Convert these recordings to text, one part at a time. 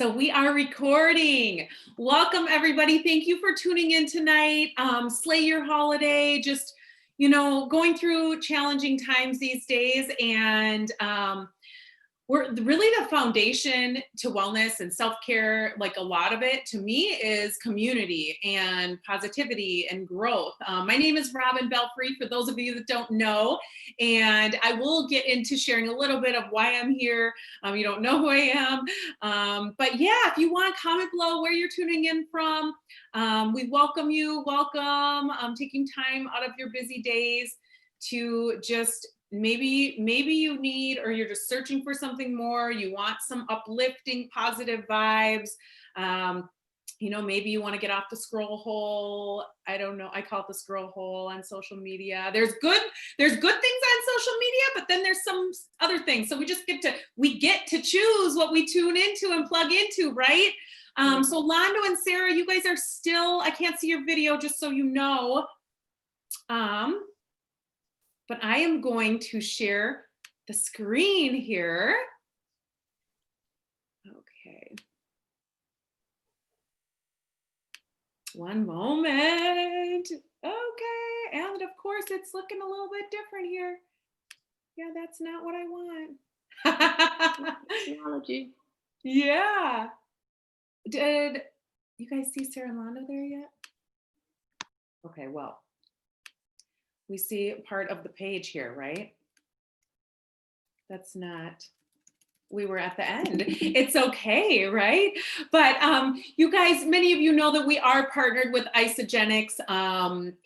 So we are recording. Welcome everybody. Thank you for tuning in tonight. Slay your holiday. Just, going through challenging times these days, and we're really the foundation to wellness and self-care. Like a lot of it to me is community and positivity and growth. My name is Robin Belfrey, for those of you that don't know, and I will get into sharing a little bit of why I'm here. You don't know who I am, but yeah, if you want to comment below where you're tuning in from, we welcome you. Welcome. Taking time out of your busy days to just maybe you need, or you're just searching for something more, you want some uplifting positive vibes. Maybe you want to get off the scroll hole. I don't know, I call it the scroll hole on social media. There's good things on social media, but then there's some other things, so we get to choose what we tune into and plug into, right? So Londo and Sarah, you guys are still, I can't see your video, just so you know. But I am going to share the screen here. Okay. One moment. Okay, and of course it's looking a little bit different here. Yeah, that's not what I want. Technology. Yeah. Did you guys see Sarah and Londo there yet? Okay, well, we see part of the page here, right? That's not, we were at the end. It's okay, right? But you guys, many of you know that we are partnered with Isagenix,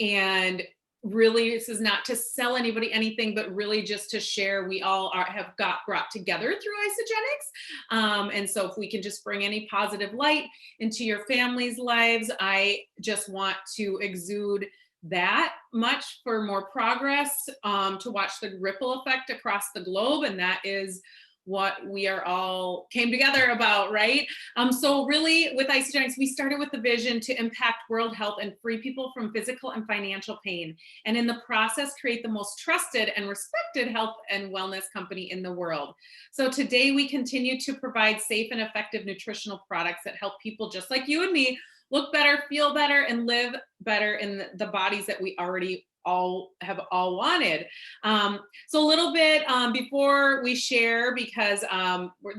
and really this is not to sell anybody anything, but really just to share. We all have got brought together through Isagenix, and so if we can just bring any positive light into your family's lives, I just want to exude that much for more progress, to watch the ripple effect across the globe. And that is what we are all came together about, right? So really with Isagenix, we started with the vision to impact world health and free people from physical and financial pain, and in the process create the most trusted and respected health and wellness company in the world. So today we continue to provide safe and effective nutritional products that help people just like you and me look better, feel better, and live better in the bodies that we already all wanted. So a little bit before we share, because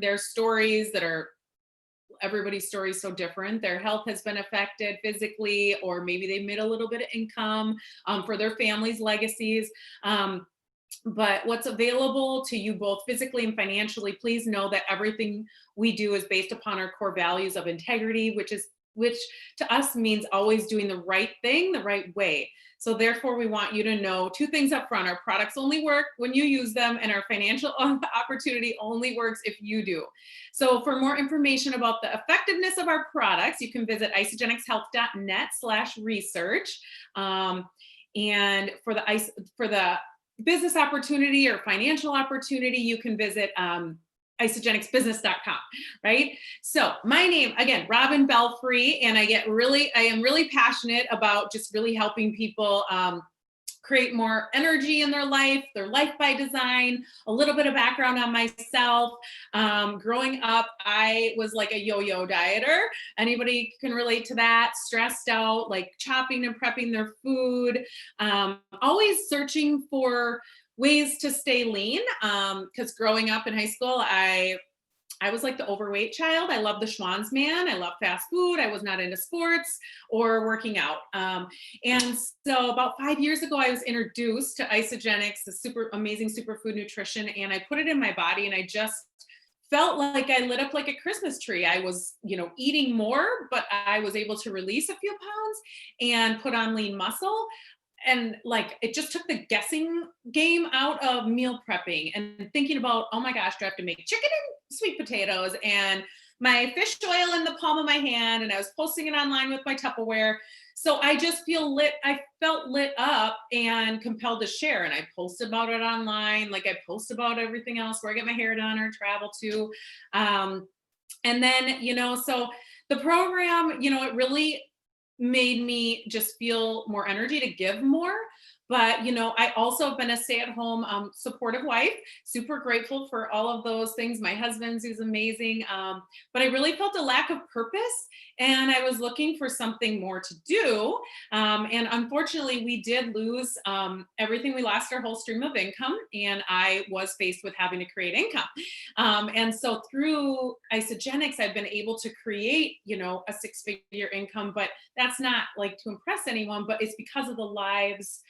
there's stories that are, everybody's story is so different. Their health has been affected physically, or maybe they made a little bit of income for their family's legacies. But what's available to you both physically and financially, please know that everything we do is based upon our core values of integrity, which to us means always doing the right thing the right way. So therefore, we want you to know two things up front. Our products only work when you use them, and our financial opportunity only works if you do. So for more information about the effectiveness of our products, you can visit isagenixhealth.net/research. And for the business opportunity or financial opportunity, you can visit isagenixbusiness.com, right? So my name, again, Robin Belfrey, and I am really passionate about just really helping people create more energy in their life by design. A little bit of background on myself. Growing up, I was like a yo-yo dieter. Anybody can relate to that? Stressed out, like chopping and prepping their food, always searching for ways to stay lean, because growing up in high school, I was like the overweight child. I love the Schwann's man. I love fast food. I was not into sports or working out. And so about 5 years ago, I was introduced to Isagenix, the super amazing superfood nutrition, and I put it in my body, and I just felt like I lit up like a Christmas tree. I was, eating more, but I was able to release a few pounds and put on lean muscle. And like, it just took the guessing game out of meal prepping and thinking about, oh my gosh, do I have to make chicken and sweet potatoes and my fish oil in the palm of my hand? And I was posting it online with my Tupperware. So I just I felt lit up and compelled to share. And I post about it online, like I post about everything else, where I get my hair done or travel to. And then, so the program, it really made me just feel more energy to give more. But, I also have been a stay-at-home supportive wife, super grateful for all of those things. My husband's who's amazing. But I really felt a lack of purpose and I was looking for something more to do. And unfortunately, we did lose everything. We lost our whole stream of income, and I was faced with having to create income. And so through Isogenics, I've been able to create, a six-figure income, but that's not like to impress anyone, but it's because of the lives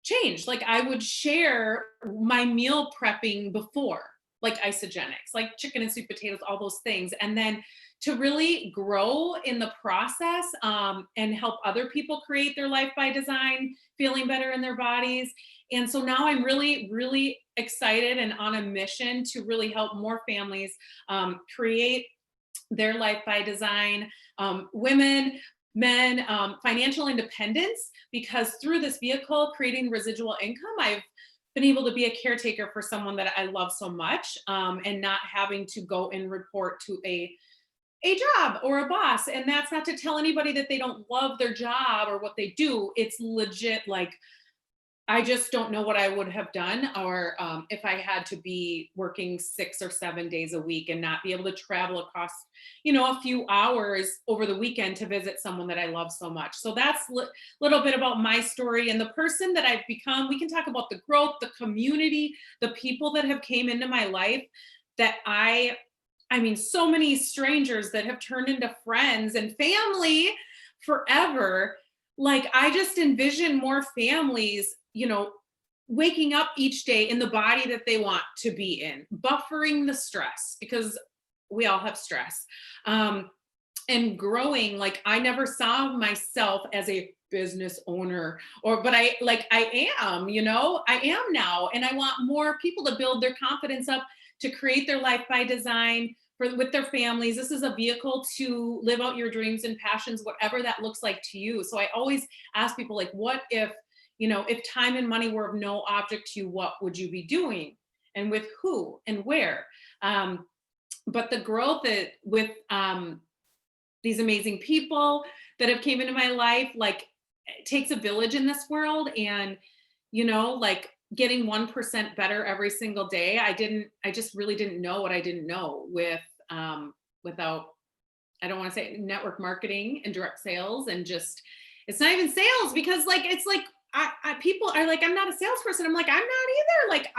changed. Like I would share my meal prepping before, like Isogenics, like chicken and sweet potatoes, all those things. And then to really grow in the process and help other people create their life by design, feeling better in their bodies. And so now I'm really, really excited and on a mission to really help more families create their life by design, women, men, financial independence, because through this vehicle, creating residual income, I've been able to be a caretaker for someone that I love so much, and not having to go and report to a job or a boss. And that's not to tell anybody that they don't love their job or what they do. It's legit like, I just don't know what I would have done, or if I had to be working 6 or 7 days a week and not be able to travel across, a few hours over the weekend to visit someone that I love so much. So that's a little bit about my story and the person that I've become. We can talk about the growth, the community, the people that have came into my life that I mean, so many strangers that have turned into friends and family forever. Like I just envision more families, waking up each day in the body that they want to be in, buffering the stress because we all have stress, and growing. Like I never saw myself as a business owner but I am, I am now. And I want more people to build their confidence up, to create their life by design with their families. This is a vehicle to live out your dreams and passions, whatever that looks like to you. So I always ask people, like, what if, if time and money were of no object to you, what would you be doing, and with who and where? But the growth with these amazing people that have came into my life, like it takes a village in this world. And, like getting 1% better every single day. I just really didn't know what I didn't know without, I don't want to say network marketing and direct sales, and just, it's not even sales, because like, it's like, people are like, I'm not a salesperson. I'm like, I'm not either. Like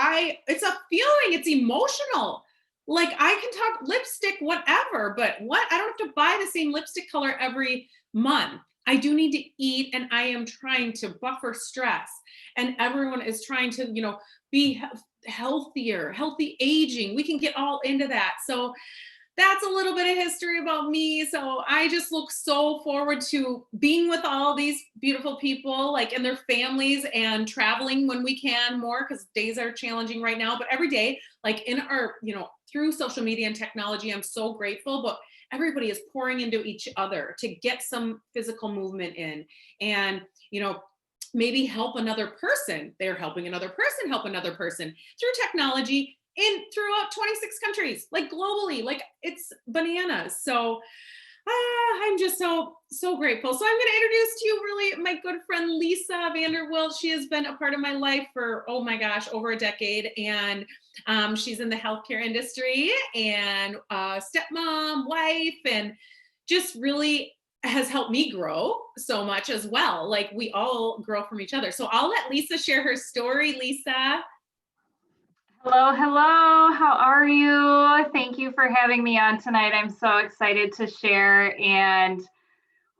it's a feeling, it's emotional. Like I can talk lipstick, whatever, but I don't have to buy the same lipstick color every month. I do need to eat, and I am trying to buffer stress, and everyone is trying to, be healthier, healthy aging. We can get all into that. So that's a little bit of history about me. So I just look so forward to being with all these beautiful people, like, and their families, and traveling when we can more, because days are challenging right now. But every day, like in our, through social media and technology, I'm so grateful. But everybody is pouring into each other to get some physical movement in, and, maybe help another person. They're helping another person help another person through technology throughout 26 countries, like globally. Like it's bananas. So I'm just so grateful. So I'm going to introduce to you really my good friend Lisa Vanderwilt. She has been a part of my life for, oh my gosh, over a decade. And she's in the healthcare industry, and stepmom, wife, and just really has helped me grow so much as well. Like we all grow from each other. So I'll let Lisa share her story. Lisa. Hello, how are you? Thank you for having me on tonight. I'm so excited to share and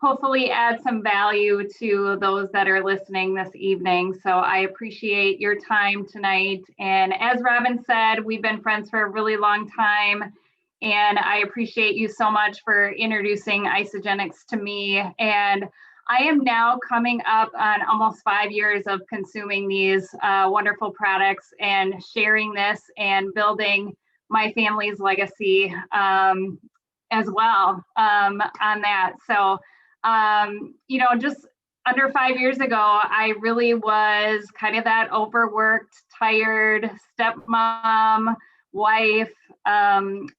hopefully add some value to those that are listening this evening. So I appreciate your time tonight. And as Robin said, we've been friends for a really long time. And I appreciate you so much for introducing Isogenics to me. And I am now coming up on almost 5 years of consuming these wonderful products and sharing this and building my family's legacy as well on that. So, just under 5 years ago, I really was kind of that overworked, tired stepmom, wife,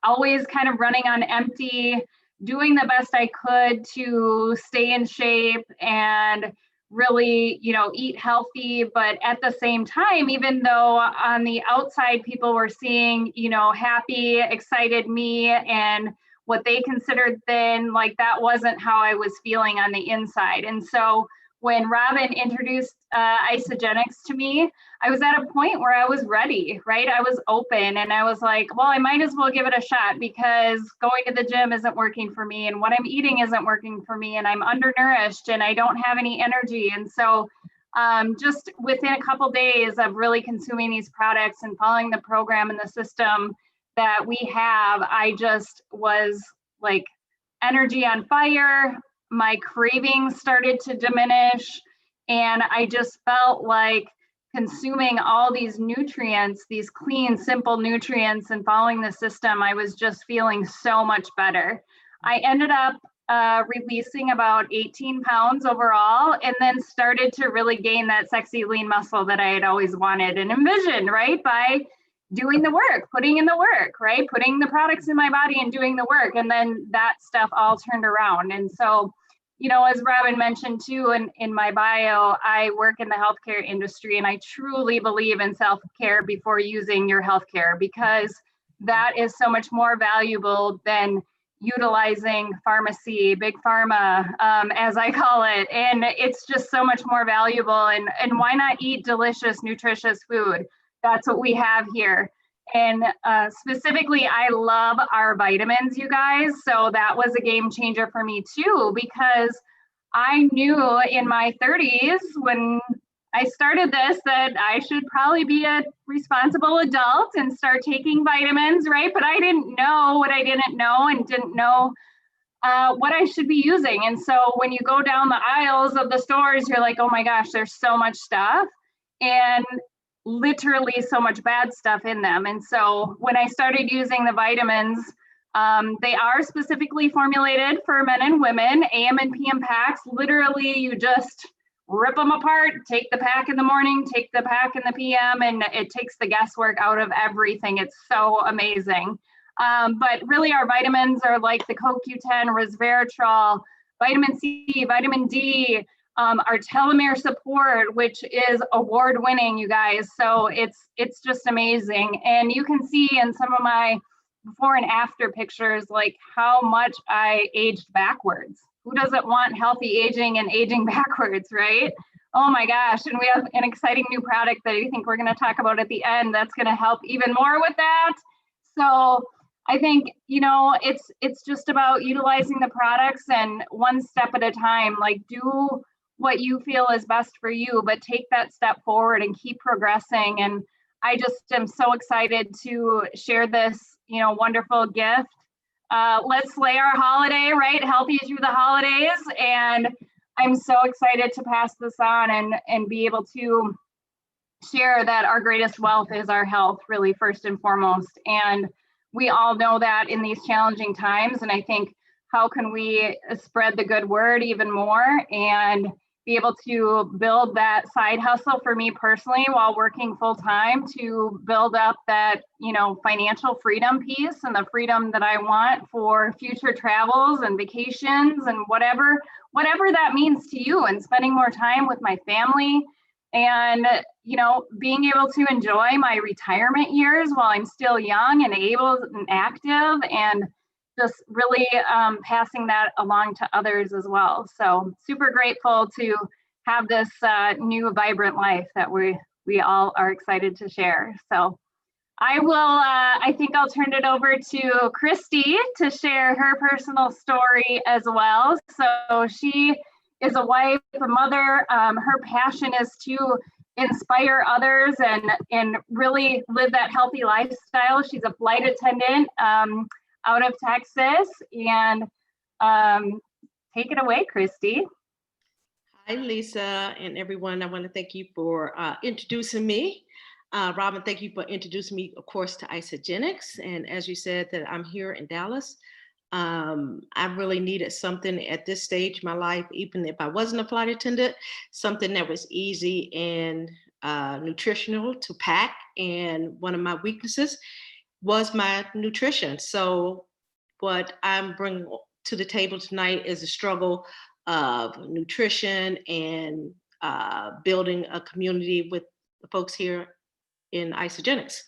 always kind of running on empty, doing the best I could to stay in shape, and really, eat healthy. But at the same time, even though on the outside people were seeing, happy, excited me and what they considered thin, like that wasn't how I was feeling on the inside. And so when Robin introduced Isagenix to me, I was at a point where I was ready, right? I was open and I was like, well, I might as well give it a shot because going to the gym isn't working for me and what I'm eating isn't working for me and I'm undernourished and I don't have any energy. And so just within a couple days of really consuming these products and following the program and the system that we have, I just was like energy on fire. My cravings started to diminish and I just felt like consuming all these nutrients, these clean, simple nutrients and following the system, I was just feeling so much better. I ended up releasing about 18 pounds overall and then started to really gain that sexy lean muscle that I had always wanted and envisioned, right? By doing the work, putting in the work, right? Putting the products in my body and doing the work. And then that stuff all turned around. And so, as Robin mentioned too, in my bio, I work in the healthcare industry and I truly believe in self-care before using your healthcare because that is so much more valuable than utilizing pharmacy, big pharma, as I call it. And it's just so much more valuable. And why not eat delicious, nutritious food? That's what we have here. And specifically, I love our vitamins, you guys. So that was a game changer for me too, because I knew in my 30s when I started this that I should probably be a responsible adult and start taking vitamins, right? But I didn't know what I didn't know and didn't know what I should be using. And so when you go down the aisles of the stores, you're like, oh my gosh, there's so much stuff. And literally so much bad stuff in them. And so when I started using the vitamins, they are specifically formulated for men and women, AM and PM packs. Literally, you just rip them apart, take the pack in the morning, take the pack in the PM, and it takes the guesswork out of everything. It's so amazing. But really our vitamins are like the CoQ10, resveratrol, vitamin C, vitamin D, our telomere support, which is award-winning, you guys. So it's just amazing. And you can see in some of my before and after pictures, like how much I aged backwards. Who doesn't want healthy aging and aging backwards, right? Oh my gosh. And we have an exciting new product that I think we're going to talk about at the end that's going to help even more with that. So I think, it's just about utilizing the products and one step at a time, like do what you feel is best for you, but take that step forward and keep progressing. And I just am so excited to share this, wonderful gift. Let's slay our holiday, right? Healthy through the holidays. And I'm so excited to pass this on and be able to share that our greatest wealth is our health, really, first and foremost. And we all know that in these challenging times. And I think, how can we spread the good word even more and be able to build that side hustle for me personally while working full time to build up that, financial freedom piece and the freedom that I want for future travels and vacations and whatever that means to you, and spending more time with my family and, being able to enjoy my retirement years while I'm still young and able and active, and just really passing that along to others as well. So super grateful to have this new vibrant life that we all are excited to share. So I think I'll turn it over to Christy to share her personal story as well. So she is a wife, a mother. Her passion is to inspire others and really live that healthy lifestyle. She's a flight attendant out of Texas, and take it away, Christy. Hi, Lisa, and everyone. I want to thank you for introducing me. Robin, thank you for introducing me, of course, to Isagenix. And as you said, that I'm here in Dallas. I really needed something at this stage of my life, even if I wasn't a flight attendant, something that was easy and nutritional to pack. And one of my weaknesses was my nutrition. So what I'm bringing to the table tonight is a struggle of nutrition and building a community with the folks here in Isogenics.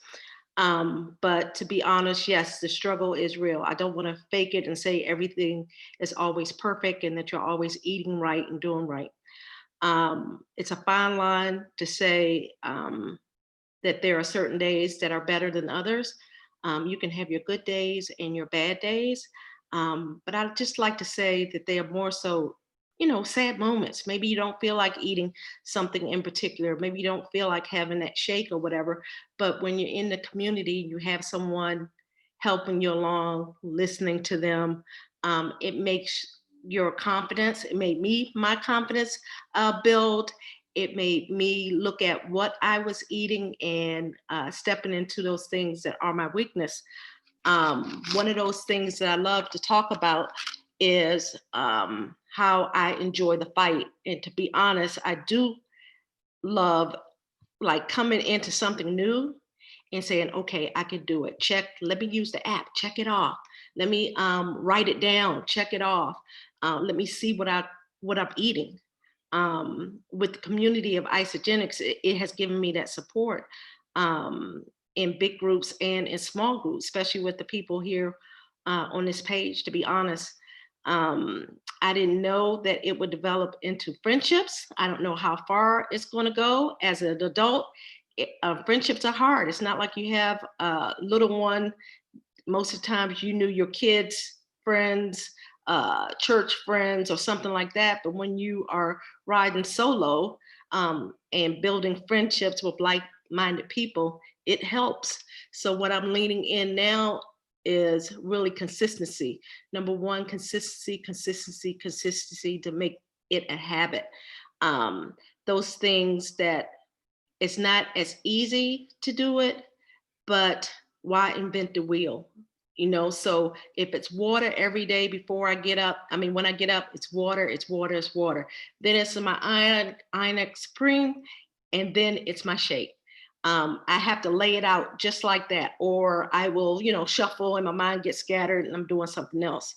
But to be honest, yes, the struggle is real. I don't want to fake it and say everything is always perfect and that you're always eating right and doing right. It's a fine line to say that there are certain days that are better than others. You can have your good days and your bad days. But I'd just like to say that they are more so, sad moments. Maybe you don't feel like eating something in particular. Maybe you don't feel like having that shake or whatever. But when you're in the community, you have someone helping you along, listening to them. It makes your confidence, it made my confidence build. It made me look at what I was eating and stepping into those things that are my weakness. One of those things that I love to talk about is how I enjoy the fight. And to be honest, I do love like coming into something new and saying, okay, I can do it. Check, let me use the app, check it off. Let me write it down, check it off. Let me see what I'm eating. With the community of Isogenics, it has given me that support in big groups and in small groups, especially with the people here on this page. To be honest, I didn't know that it would develop into friendships. I don't know how far it's going to go. As an adult, friendships are hard. It's not like you have a little one. Most of the times you knew your kids' friends, church friends, or something like that. But when you are riding solo and building friendships with like-minded people, it helps. So what I'm leaning in now is really consistency. Number one, consistency to make it a habit. Those things that it's not as easy to do it, but why invent the wheel? So if it's water every day before I get up, when I get up, it's water. Then it's my Ionic Supreme, and then it's my shake. I have to lay it out just like that, or I will, shuffle and my mind gets scattered and I'm doing something else.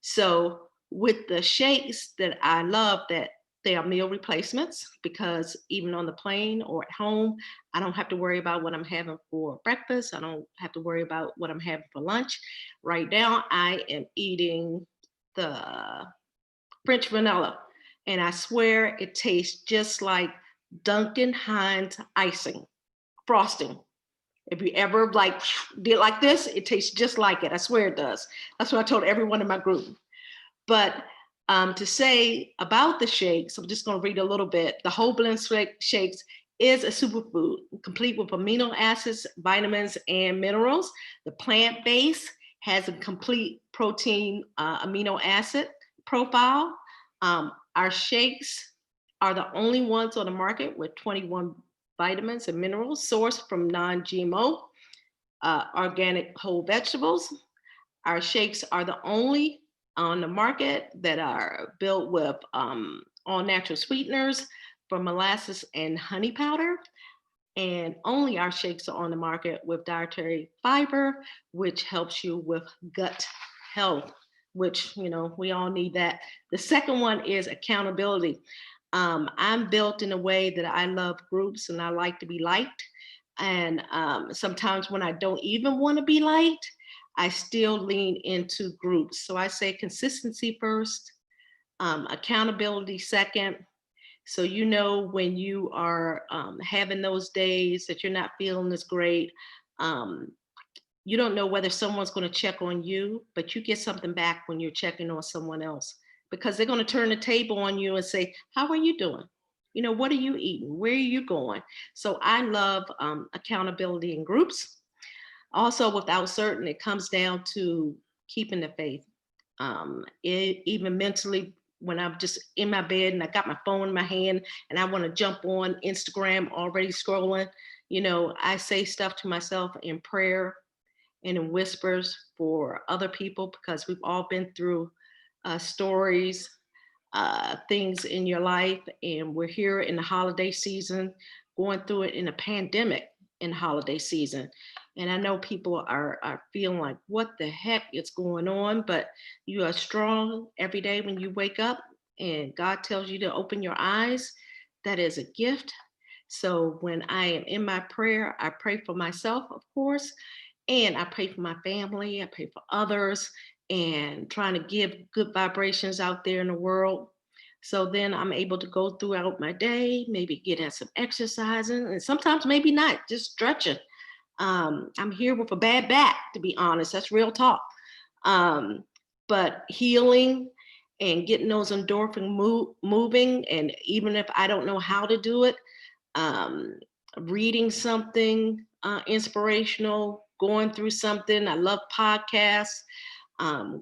So with the shakes that I love, that they are meal replacements, because even on the plane or at home, I don't have to worry about what I'm having for breakfast. I don't have to worry about what I'm having for lunch. Right now, I am eating the French vanilla, and I swear it tastes just like Duncan Hines icing, frosting. If you ever did like this, it tastes just like it. I swear it does. That's what I told everyone in my group. But to say about the shakes, I'm just going to read a little bit. The whole blend shakes is a superfood, complete with amino acids, vitamins, and minerals. The plant base has a complete protein amino acid profile. Our shakes are the only ones on the market with 21 vitamins and minerals sourced from non-GMO, organic whole vegetables. Our shakes are the only on the market that are built with all natural sweeteners from molasses and honey powder. And only our shakes are on the market with dietary fiber, which helps you with gut health, which, we all need that. The second one is accountability. I'm built in a way that I love groups and I like to be liked. And sometimes when I don't even want to be liked, I still lean into groups. So I say consistency first, accountability second. So when you are having those days that you're not feeling as great, you don't know whether someone's going to check on you, but you get something back when you're checking on someone else, because they're going to turn the table on you and say, how are you doing? What are you eating? Where are you going? So I love accountability in groups. Also, without certain, it comes down to keeping the faith. Even mentally, when I'm just in my bed and I got my phone in my hand and I want to jump on Instagram, already scrolling, I say stuff to myself in prayer and in whispers for other people, because we've all been through stories, things in your life, and we're here in the holiday season, going through it in a pandemic in holiday season. And I know people are feeling like, what the heck is going on? But you are strong every day when you wake up. and God tells you to open your eyes, that is a gift. So when I am in my prayer, I pray for myself, of course, and I pray for my family, I pray for others, and trying to give good vibrations out there in the world. So then I'm able to go throughout my day, maybe get in some exercising, and sometimes maybe not, just stretching. I'm here with a bad back, to be honest. That's real talk. Um, but healing and getting those endorphin moving, and even if I don't know how to do it, um, reading something inspirational, going through something. I love podcasts,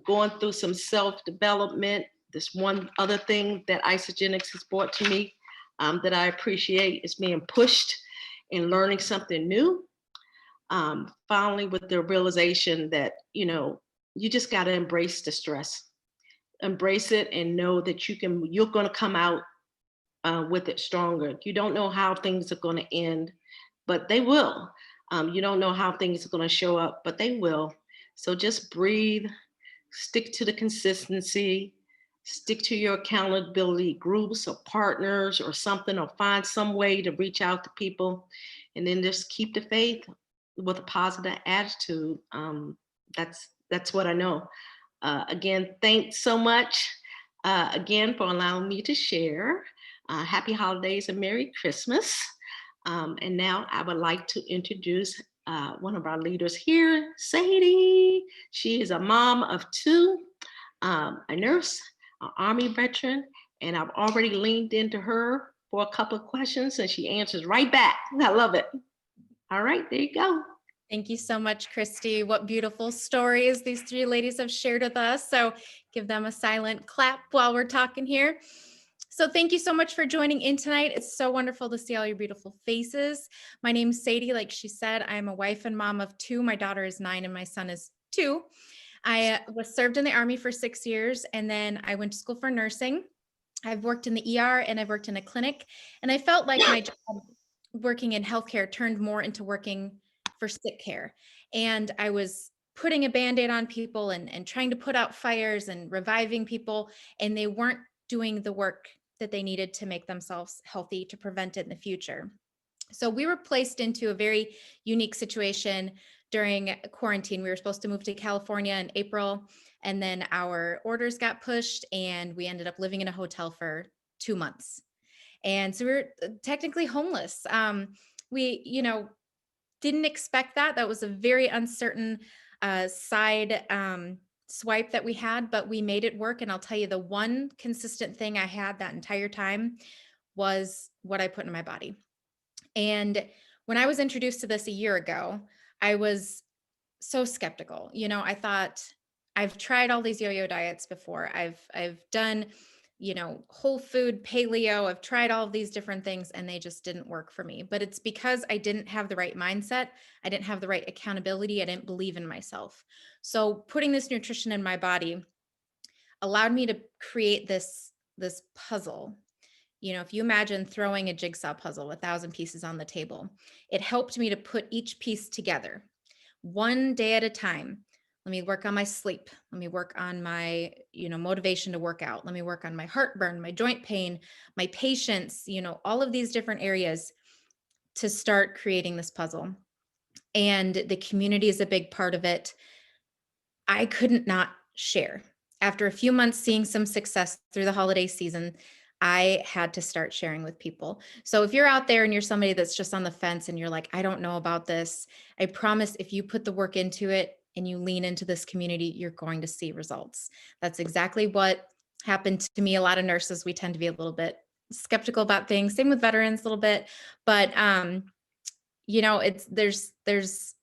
going through some self-development. This one other thing that Isogenics has brought to me that I appreciate is being pushed and learning something new. Finally, with the realization that, you just got to embrace the stress, embrace it, and know that you're going to come out with it stronger. You don't know how things are going to end, but they will. You don't know how things are going to show up, but they will. So just breathe, stick to the consistency, stick to your accountability groups or partners or something, or find some way to reach out to people, and then just keep the faith with a positive attitude. That's what I know. Again, thanks so much again for allowing me to share. Happy holidays and Merry Christmas. And now I would like to introduce one of our leaders here, Sadie. She is a mom of two, a nurse, an Army veteran, and I've already leaned into her for a couple of questions and she answers right back. I love it. All right, there you go. Thank you so much, Christy. What beautiful stories these three ladies have shared with us. So give them a silent clap while we're talking here. So thank you so much for joining in tonight. It's so wonderful to see all your beautiful faces. My name's Sadie. Like she said, I'm a wife and mom of two. My daughter is 9 and my son is 2. I was served in the Army for 6 years, and then I went to school for nursing. I've worked in the ER and I've worked in a clinic, and I felt like my job working in healthcare turned more into working for sick care. And I was putting a Band-Aid on people and trying to put out fires and reviving people, and they weren't doing the work that they needed to make themselves healthy to prevent it in the future. So we were placed into a very unique situation during quarantine. We were supposed to move to California in April, and then our orders got pushed and we ended up living in a hotel for 2 months. And so we were technically homeless. We, didn't expect that. That was a very uncertain side swipe that we had, but we made it work. And I'll tell you, the one consistent thing I had that entire time was what I put in my body. And when I was introduced to this a year ago, I was so skeptical. I thought, I've tried all these yo-yo diets before. I've done, whole food, paleo. I've tried all of these different things and they just didn't work for me. But it's because I didn't have the right mindset. I didn't have the right accountability. I didn't believe in myself. So putting this nutrition in my body allowed me to create this puzzle. If you imagine throwing a jigsaw puzzle, 1,000 pieces on the table, it helped me to put each piece together one day at a time. Let me work on my sleep. Let me work on my, motivation to work out. Let me work on my heartburn, my joint pain, my patience, all of these different areas to start creating this puzzle. And the community is a big part of it. I couldn't not share. After a few months seeing some success through the holiday season, I had to start sharing with people. So if you're out there and you're somebody that's just on the fence and you're like, I don't know about this, I promise if you put the work into it and you lean into this community, you're going to see results. That's exactly what happened to me. A lot of nurses, we tend to be a little bit skeptical about things. Same with veterans a little bit, but there's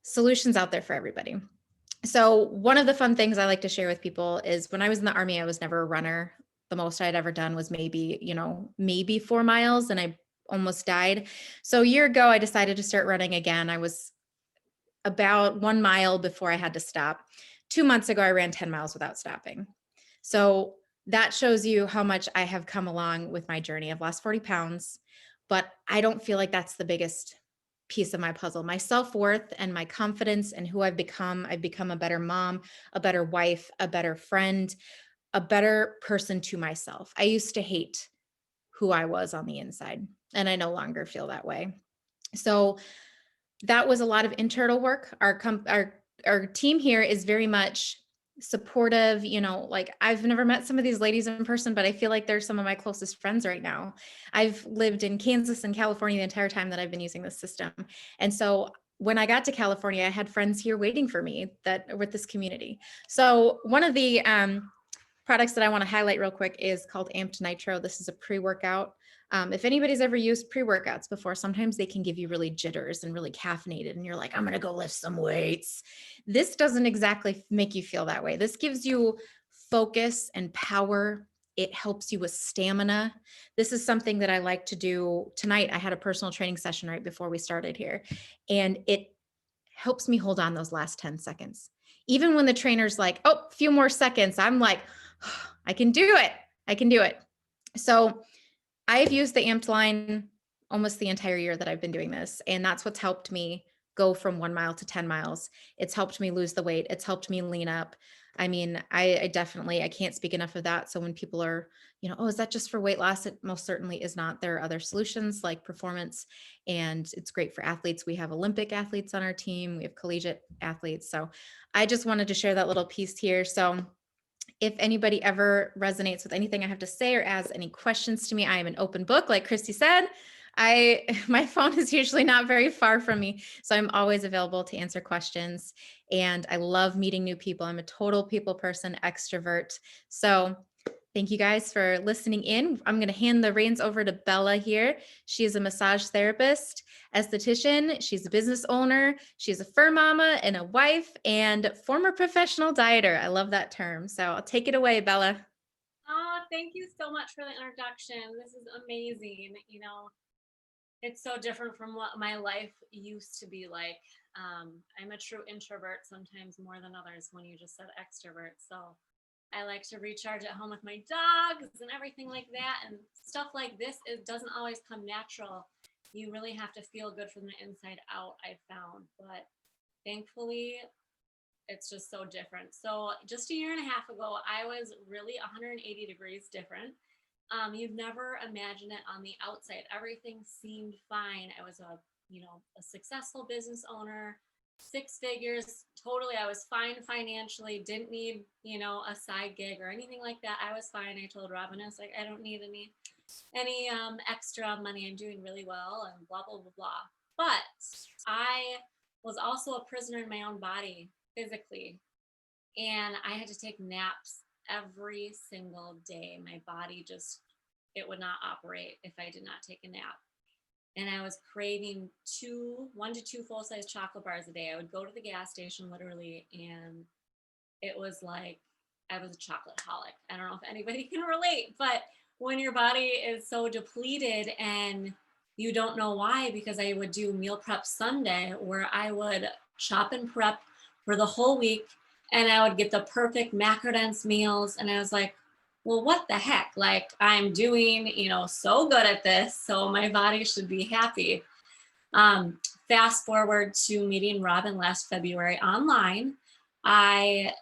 solutions out there for everybody. So one of the fun things I like to share with people is when I was in the Army, I was never a runner. The most I'd ever done was maybe 4 miles, and I almost died. So a year ago, I decided to start running again. I was about 1 mile before I had to stop. 2 months ago, I ran 10 miles without stopping. So that shows you how much I have come along with my journey. I've lost 40 pounds, but I don't feel like that's the biggest piece of my puzzle. My self-worth and my confidence and who I've become a better mom, a better wife, a better friend, a better person to myself. I used to hate who I was on the inside, and I no longer feel that way. So that was a lot of internal work. Our team here is very much supportive. You know, like I've never met some of these ladies in person, but I feel like they're some of my closest friends right now. I've lived in Kansas and California the entire time that I've been using this system. And so when I got to California, I had friends here waiting for me that are with this community. So one of the products that I want to highlight real quick is called Amped Nitro. This is a pre-workout. If anybody's ever used pre-workouts before, sometimes they can give you really jitters and really caffeinated, and you're like, I'm going to go lift some weights. This doesn't exactly make you feel that way. This gives you focus and power. It helps you with stamina. This is something that I like to do tonight. I had a personal training session right before we started here, and it helps me hold on those last 10 seconds. Even when the trainer's like, oh, a few more seconds, I'm like, oh, I can do it. I can do it. So I've used the Amped line almost the entire year that I've been doing this. And that's what's helped me go from 1 mile to 10 miles. It's helped me lose the weight. It's helped me lean up. I mean, I definitely, I can't speak enough of that. So when people are, you know, oh, is that just for weight loss? It most certainly is not. There are other solutions like performance, and it's great for athletes. We have Olympic athletes on our team. We have collegiate athletes. So I just wanted to share that little piece here. So if anybody ever resonates with anything I have to say or has any questions to me, I am an open book. Like Christy said, my phone is usually not very far from me, so I'm always available to answer questions. And I love meeting new people. I'm a total people person, extrovert. So thank you guys for listening in. I'm going to hand the reins over to Bella here. She is a massage therapist, esthetician. She's a business owner. She's a fur mama and a wife and former professional dieter. I love that term. So I'll take it away, Bella. Oh, thank you so much for the introduction. This is amazing. You know, it's so different from what my life used to be like. I'm a true introvert, sometimes more than others when you just said extrovert. So I like to recharge at home with my dogs and everything like that. And stuff like this, it doesn't always come natural. You really have to feel good from the inside out, I found. But thankfully, it's just so different. So just a year and a half ago, I was really 180 degrees different. You'd never imagine it on the outside. Everything seemed fine. I was a successful business owner, 6 figures, totally. I was fine financially, didn't need, a side gig or anything like that. I was fine. I told Robin, I was like, I don't need any extra money. I'm doing really well and blah, blah, blah, blah. But I was also a prisoner in my own body physically. And I had to take naps every single day. My body it would not operate if I did not take a nap. And I was craving 1 to 2 full-size chocolate bars a day. I would go to the gas station literally, and it was like I was a chocolate-holic. I don't know if anybody can relate, but when your body is so depleted and you don't know why, because I would do meal prep Sunday where I would shop and prep for the whole week, and I would get the perfect macrodense meals. And I was like, well, what the heck? Like, I'm doing, so good at this, so my body should be happy. Fast forward to meeting Robin last February online. I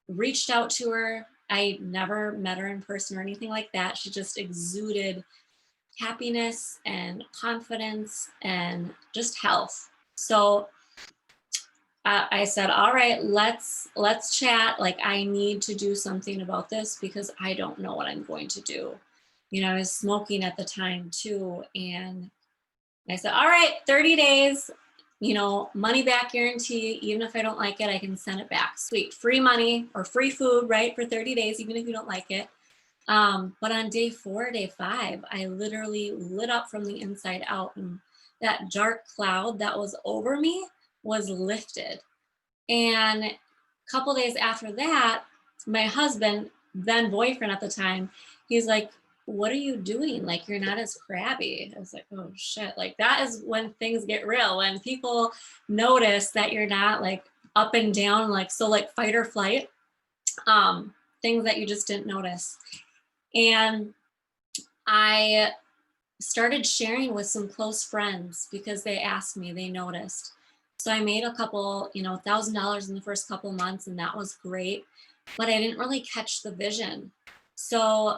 reached out to her. I never met her in person or anything like that. She just exuded happiness and confidence and just health. So I said, all right, let's chat. Like, I need to do something about this because I don't know what I'm going to do. I was smoking at the time too. And I said, all right, 30 days, money back guarantee. Even if I don't like it, I can send it back. Sweet. Free money or free food, right? For 30 days, even if you don't like it. But on day 4, day 5, I literally lit up from the inside out, and that dark cloud that was over me was lifted. And a couple days after that, my husband, then boyfriend at the time, he's like, what are you doing? Like, you're not as crabby. I was like, oh shit. Like, that is when things get real, when people notice that you're not like up and down, like, so like fight or flight, things that you just didn't notice. And I started sharing with some close friends because they asked me, they noticed. So I made a couple, $1,000 in the first couple months, and that was great. but I didn't really catch the vision. So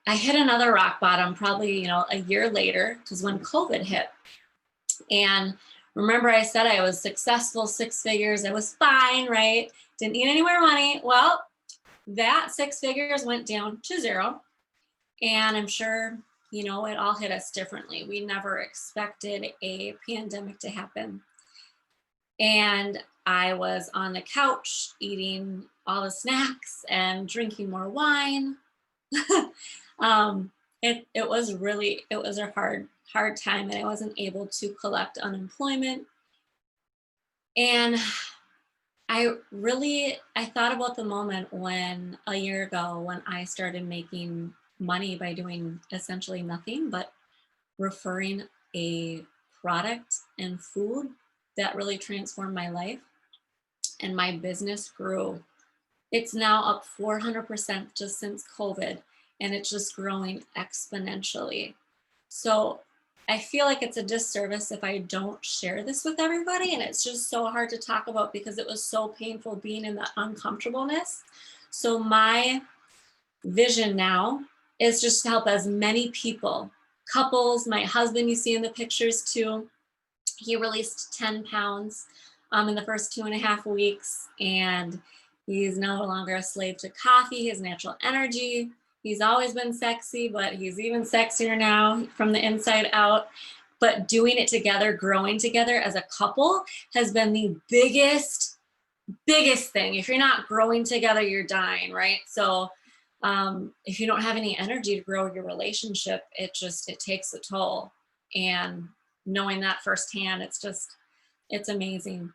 I hit another rock bottom probably, a year later, because when COVID hit. And remember I said I was successful, 6 figures, I was fine, right? Didn't need any more money. Well, that 6 figures went down to 0. And I'm sure, it all hit us differently. We never expected a pandemic to happen. And I was on the couch eating all the snacks and drinking more wine. It was a hard time, and I wasn't able to collect unemployment. And I thought about the moment when a year ago when I started making money by doing essentially nothing but referring a product and food that really transformed my life, and my business grew. It's now up 400% just since COVID, and it's just growing exponentially. So I feel like it's a disservice if I don't share this with everybody, and it's just so hard to talk about because it was so painful being in that uncomfortableness. So my vision now is just to help as many people, couples, my husband you see in the pictures too. He released 10 pounds in the first 2.5 weeks, and he's no longer a slave to coffee, his natural energy. He's always been sexy, but he's even sexier now from the inside out. But doing it together, growing together as a couple has been the biggest thing. If you're not growing together, you're dying, right? So if you don't have any energy to grow your relationship, it takes a toll. And knowing that firsthand, it's amazing.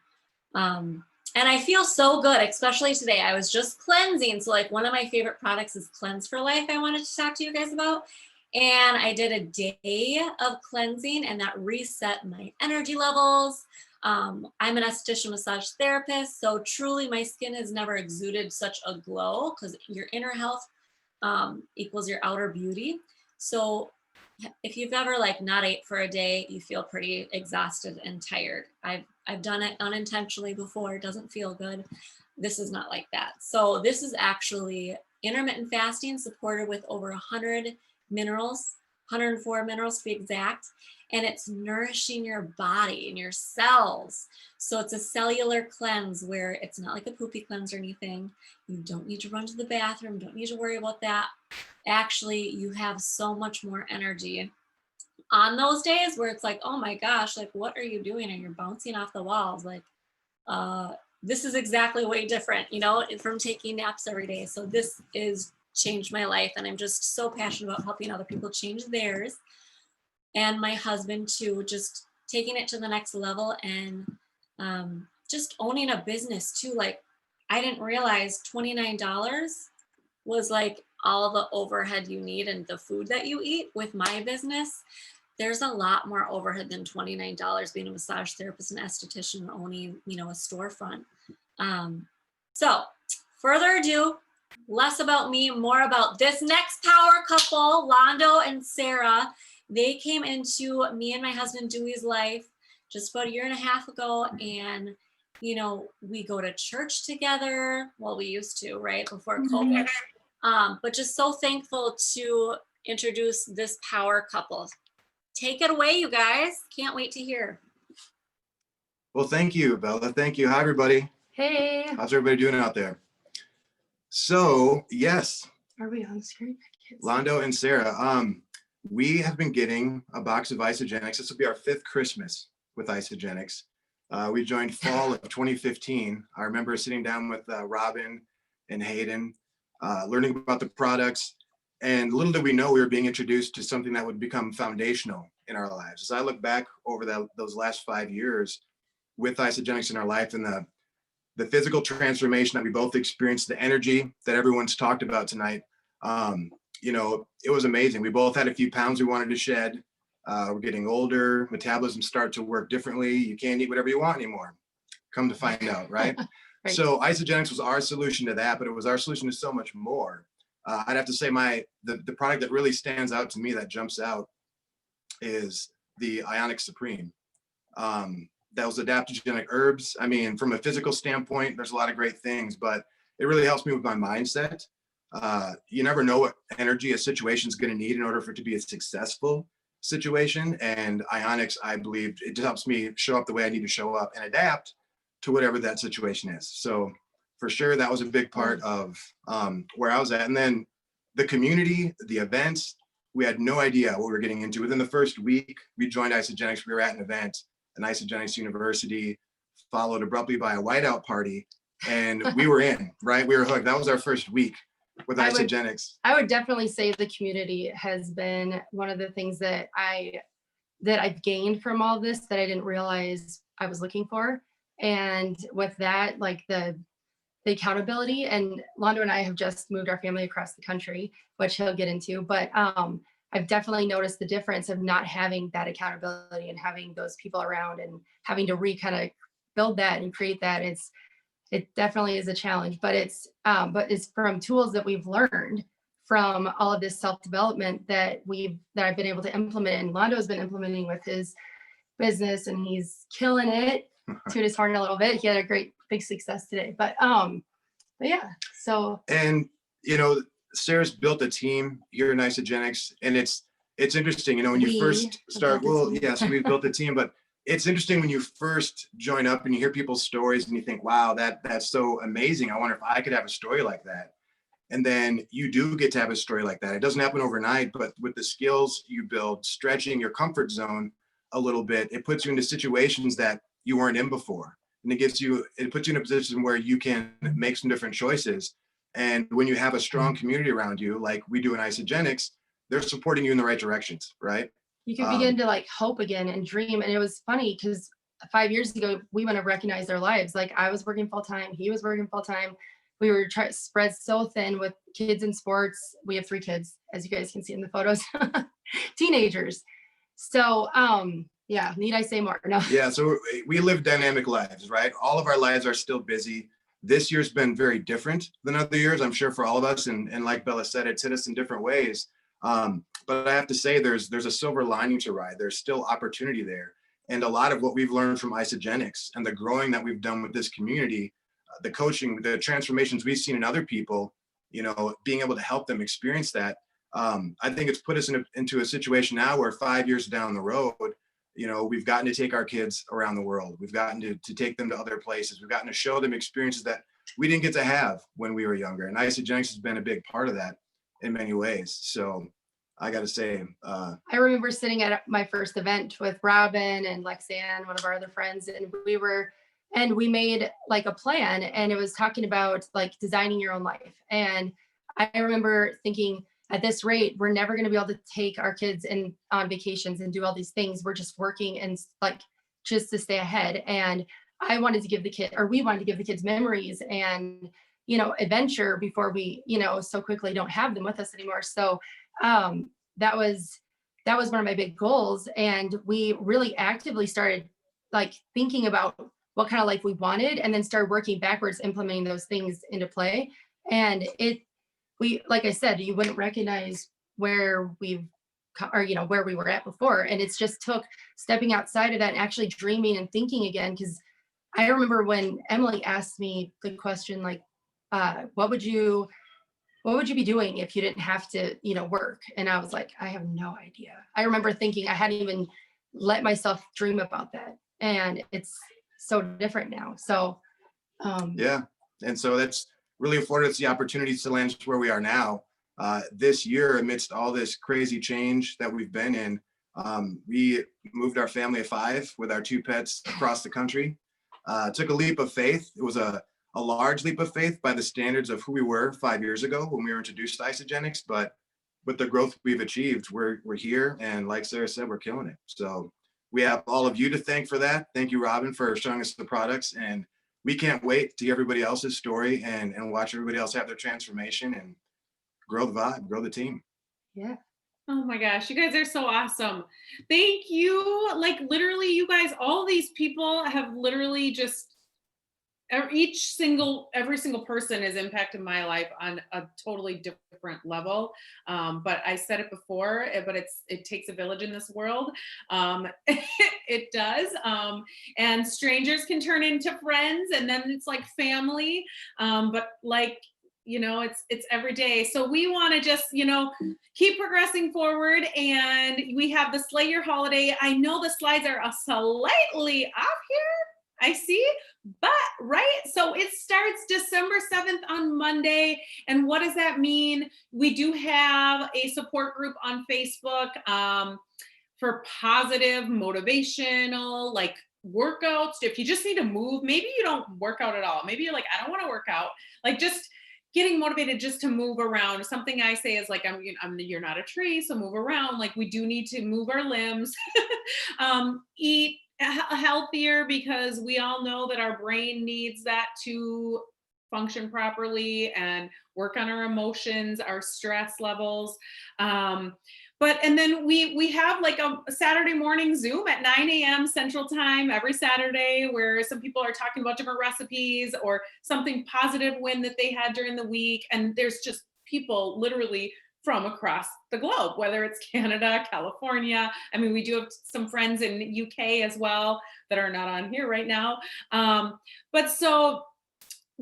And I feel so good, especially today. I was just cleansing. So like one of my favorite products is Cleanse for Life I wanted to talk to you guys about. And I did a day of cleansing, and that reset my energy levels. I'm an esthetician massage therapist. So truly my skin has never exuded such a glow, because your inner health equals your outer beauty. So if you've ever not ate for a day, you feel pretty exhausted and tired. I've done it unintentionally before. It doesn't feel good. This is not like that. So this is actually intermittent fasting supported with over 100 minerals, 104 minerals to be exact. And it's nourishing your body and your cells. So it's a cellular cleanse where it's not like a poopy cleanse or anything. You don't need to run to the bathroom, don't need to worry about that. Actually, you have so much more energy on those days where it's like, oh my gosh, what are you doing? And you're bouncing off the walls. This is exactly way different, from taking naps every day. So this is changed my life, and I'm just so passionate about helping other people change theirs. And my husband too, just taking it to the next level, and just owning a business too. I didn't realize $29 was all the overhead you need and the food that you eat. With my business, there's a lot more overhead than $29 being a massage therapist and esthetician, owning, a storefront. So further ado, less about me, more about this next power couple, Londo and Sarah. They came into me and my husband Dewey's life just about 1.5 years ago. And, we go to church together. Well, we used to, right, before COVID. But just so thankful to introduce this power couple. Take it away, you guys. Can't wait to hear. Well, thank you, Bella. Thank you. Hi, everybody. Hey. How's everybody doing out there? So, yes. Are we on screen? Londo and Sarah, we have been getting a box of Isogenics. This will be our 5th Christmas with Isogenics. We joined fall of 2015. I remember sitting down with Robin and Hayden, learning about the products. And little did we know we were being introduced to something that would become foundational in our lives. As I look back over those last 5 years with Isogenics in our life, and the physical transformation that we both experienced, the energy that everyone's talked about tonight, it was amazing. We both had a few pounds we wanted to shed. We're getting older, metabolism start to work differently. You can't eat whatever you want anymore. Come to find out, right? Right. So Isogenics was our solution to that, but it was our solution to so much more. I'd have to say the product that really stands out to me, that jumps out, is the Ionic Supreme. That was adaptogenic herbs. I mean, from a physical standpoint, there's a lot of great things, but it really helps me with my mindset. You never know what energy a situation is going to need in order for it to be a successful situation. And Ionics, I believe, it helps me show up the way I need to show up and adapt to whatever that situation is. So for sure, that was a big part of where I was at. And then the community, the events, we had no idea what we were getting into. Within the first week, we joined Isogenics. We were at an event, an Isogenics University, followed abruptly by a whiteout party, and we were in, right? We were hooked. That was our first week with Isogenics. I would definitely say the community has been one of the things that I've gained from all this that I didn't realize I was looking for. And with that, like the accountability, and Londo and I have just moved our family across the country, which he'll get into, but I've definitely noticed the difference of not having that accountability and having those people around and having to kind of build that and create that. It definitely is a challenge, but it's from tools that we've learned from all of this self-development that I've been able to implement, and Londo has been implementing with his business, and he's killing it. Toot his horn a little bit. He had a great big success today, but yeah. So, and you know, Sarah's built a team here in Isogenics, and it's interesting, you know, when you first start. Well, yes, we've built a team, but it's interesting when you first join up and you hear people's stories and you think, wow, that's so amazing. I wonder if I could have a story like that. And then you do get to have a story like that. It doesn't happen overnight, but with the skills you build, stretching your comfort zone a little bit, it puts you into situations that you weren't in before. And it puts you in a position where you can make some different choices. And when you have a strong community around you, like we do in Isogenics, they're supporting you in the right directions, right? you can begin to like hope again and dream. And it was funny because 5 years ago, we wouldn't have recognized our lives. Like I was working full time, he was working full time. We were spread so thin with kids in sports. We have 3 kids, as you guys can see in the photos, teenagers. So, yeah, need I say more? No. Yeah, so we live dynamic lives, right? All of our lives are still busy. This year's been very different than other years, I'm sure, for all of us. And like Bella said, it's hit us in different ways. But I have to say there's a silver lining to ride. There's still opportunity there. And a lot of what we've learned from Isogenics and the growing that we've done with this community, the coaching, the transformations we've seen in other people, you know, being able to help them experience that. I think it's put us into a situation now where 5 years down the road, you know, we've gotten to take our kids around the world. We've gotten to take them to other places. We've gotten to show them experiences that we didn't get to have when we were younger. And Isogenics has been a big part of that in many ways. So I got to say, I remember sitting at my first event with Robin and Lexanne, one of our other friends, and we made like a plan, and it was talking about like designing your own life. And I remember thinking, at this rate, we're never going to be able to take our kids on vacations and do all these things. We're just working and like just to stay ahead. And we wanted to give the kids memories and, you know, adventure before we, you know, so quickly don't have them with us anymore. So that was one of my big goals. And we really actively started like thinking about what kind of life we wanted, and then started working backwards, implementing those things into play. And like I said, you wouldn't recognize where we were at before. And it's just took stepping outside of that and actually dreaming and thinking again. Because I remember when Emily asked me the question, like, what would you be doing if you didn't have to, you know, work? And I was like, I have no idea. I remember thinking I hadn't even let myself dream about that. And it's so different now. So, yeah. And so that's really afforded us the opportunities to land where we are now. This year, amidst all this crazy change that we've been in, we moved our family of 5 with our 2 pets across the country. Took a leap of faith. It was a large leap of faith by the standards of who we were 5 years ago when we were introduced to Isogenics. But with the growth we've achieved, we're here. And like Sarah said, we're killing it. So we have all of you to thank for that. Thank you, Robin, for showing us the products. And we can't wait to hear everybody else's story and watch everybody else have their transformation and grow the vibe, grow the team. yeah. Oh my gosh, you guys are so awesome. Thank you. Like literally, you guys, all these people have literally just every single person has impacted my life on a totally different level. But I said it before, but it takes a village in this world. It does. And strangers can turn into friends, and then it's like family. But like, it's every day. So we want to just, keep progressing forward. And we have the Sleigh Your Holiday. I know the slides are slightly off here, I see, but right. So it starts December 7th on Monday. And what does that mean? We do have a support group on Facebook for positive, motivational, like workouts. If you just need to move, maybe you don't work out at all. Maybe you're like, I don't want to work out. Like just getting motivated just to move around. Something I say is like, you're not a tree, so move around. Like we do need to move our limbs, eat healthier, because we all know that our brain needs that to function properly, and work on our emotions, our stress levels. And then we have like a Saturday morning Zoom at 9 a.m. Central Time every Saturday, where some people are talking about different recipes or something positive win that they had during the week. And there's just people literally from across the globe, whether it's Canada, California. I mean, we do have some friends in UK as well that are not on here right now. But so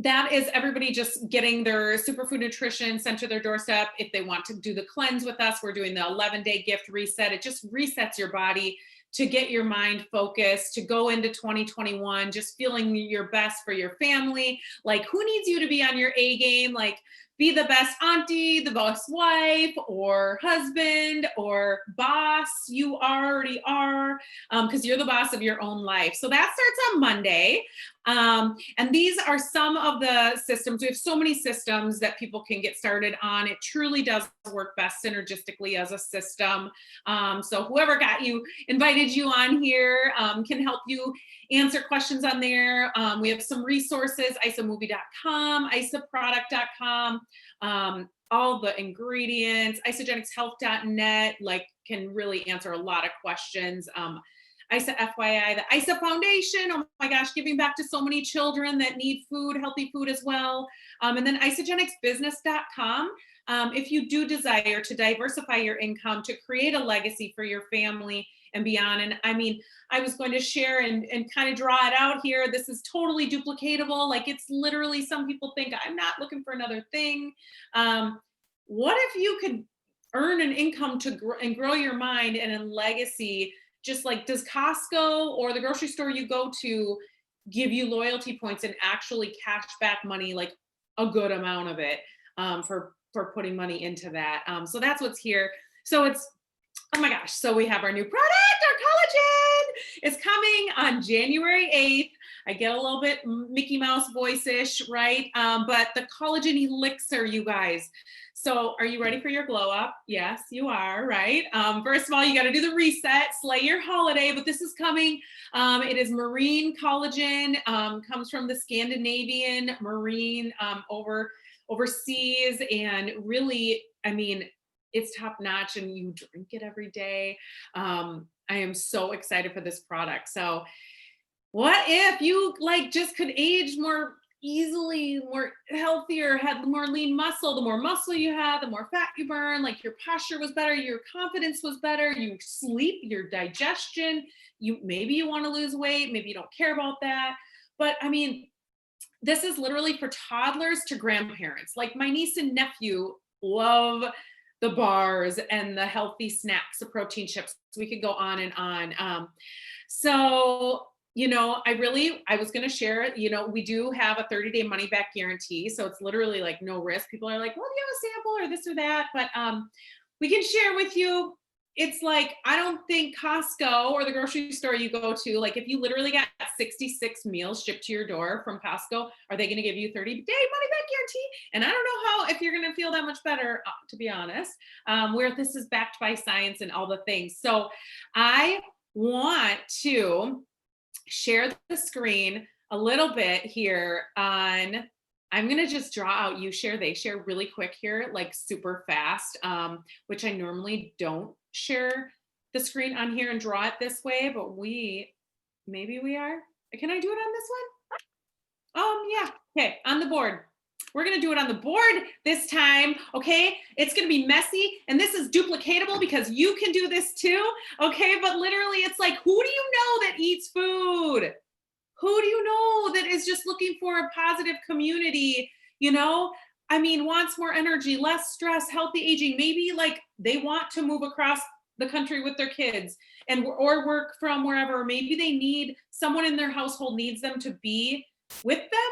that is everybody just getting their superfood nutrition sent to their doorstep. If they want to do the cleanse with us, we're doing the 11-day gift reset. It just resets your body to get your mind focused, to go into 2021, just feeling your best for your family. Like, who needs you to be on your A game? Like, be the best auntie, the best wife or husband or boss. You already are, because you're the boss of your own life. So that starts on Monday. And these are some of the systems. We have so many systems that people can get started on. It truly does work best synergistically as a system. So whoever invited you on here can help you answer questions on there. We have some resources, isamovie.com, isaproduct.com, all the ingredients, isogenicshealth.net, like can really answer a lot of questions. ISA FYI, the ISA Foundation, oh my gosh, giving back to so many children that need food, healthy food as well. And then isogenicsbusiness.com. If you do desire to diversify your income, to create a legacy for your family and beyond. And I mean, I was going to share and kind of draw it out here. This is totally duplicatable. Like, it's literally, some people think I'm not looking for another thing. What if you could earn an income to grow your mind and a legacy? Just like, does Costco or the grocery store you go to give you loyalty points and actually cash back money, like a good amount of it, for putting money into that? So that's what's here. So it's, oh my gosh. So we have our new product, our collagen. It's coming on January 8th. I get a little bit Mickey Mouse voice-ish, right? But the collagen elixir, you guys. So are you ready for your glow up? Yes, you are, right? First of all, you got to do the reset, Sleigh Your Holiday, but this is coming. It is marine collagen, comes from the Scandinavian marine overseas, and really, I mean, it's top notch, and you drink it every day. I am so excited for this product. So what if you like just could age more easily, more healthier, had more lean muscle? The more muscle you have, the more fat you burn, like your posture was better, your confidence was better, you sleep, your digestion, maybe you want to lose weight, maybe you don't care about that. But I mean, this is literally for toddlers to grandparents. Like, my niece and nephew love the bars and the healthy snacks, the protein chips. We could go on and on. So, I was going to share, we do have a 30-day money back guarantee. So it's literally like no risk. People are like, well, do you have a sample or this or that? But we can share with you. It's like, I don't think Costco or the grocery store you go to, like, if you literally got 66 meals shipped to your door from Costco, are they going to give you 30-day money back guarantee? And I don't know if you're going to feel that much better, to be honest, where this is backed by science and all the things. So I want to share the screen a little bit here on, I'm going to just draw out you share, they share really quick here, like super fast, which I normally don't share the screen on here and draw it this way, but maybe we are. Can I do it on this one? Yeah. Okay, on the board. We're gonna do it on the board this time, okay? It's gonna be messy, and this is duplicatable because you can do this too, okay? But literally, it's like, who do you know that eats food? Who do you know that is just looking for a positive community, you know? I mean, wants more energy, less stress, healthy aging. Maybe like they want to move across the country with their kids and or work from wherever. Maybe they need someone in their household needs them to be with them